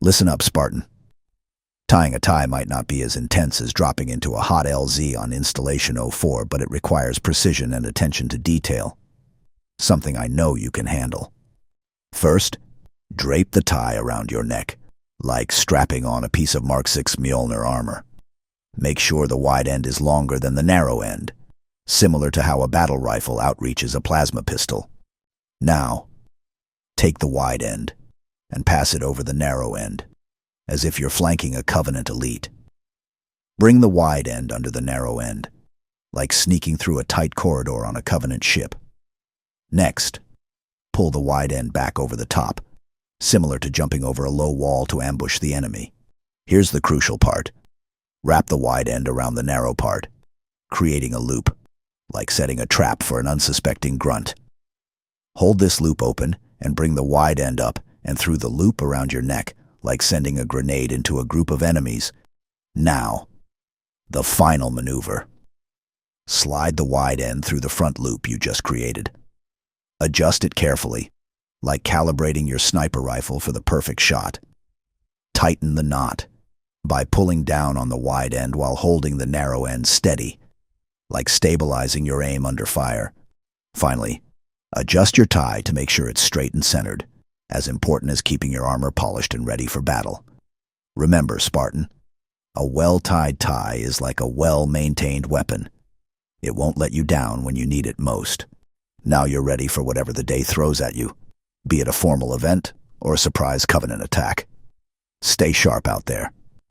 Listen up, Spartan. Tying a tie might not be as intense as dropping into a hot LZ on Installation 04, but it requires precision and attention to detail. Something I know you can handle. First, drape the tie around your neck, like strapping on a piece of Mark 6 Mjolnir armor. Make sure the wide end is longer than the narrow end, similar to how a battle rifle outreaches a plasma pistol. Now, take the wide end and pass it over the narrow end, as if you're flanking a Covenant elite. Bring the wide end under the narrow end, like sneaking through a tight corridor on a Covenant ship. Next, pull the wide end back over the top, similar to jumping over a low wall to ambush the enemy. Here's the crucial part. Wrap the wide end around the narrow part, creating a loop, like setting a trap for an unsuspecting grunt. Hold this loop open and bring the wide end up and through the loop around your neck, like sending a grenade into a group of enemies. Now, the final maneuver. Slide the wide end through the front loop you just created. Adjust it carefully, like calibrating your sniper rifle for the perfect shot. Tighten the knot by pulling down on the wide end while holding the narrow end steady, like stabilizing your aim under fire. Finally, adjust your tie to make sure it's straight and centered, as important as keeping your armor polished and ready for battle. Remember, Spartan, a well-tied tie is like a well-maintained weapon. It won't let you down when you need it most. Now you're ready for whatever the day throws at you, be it a formal event or a surprise Covenant attack. Stay sharp out there.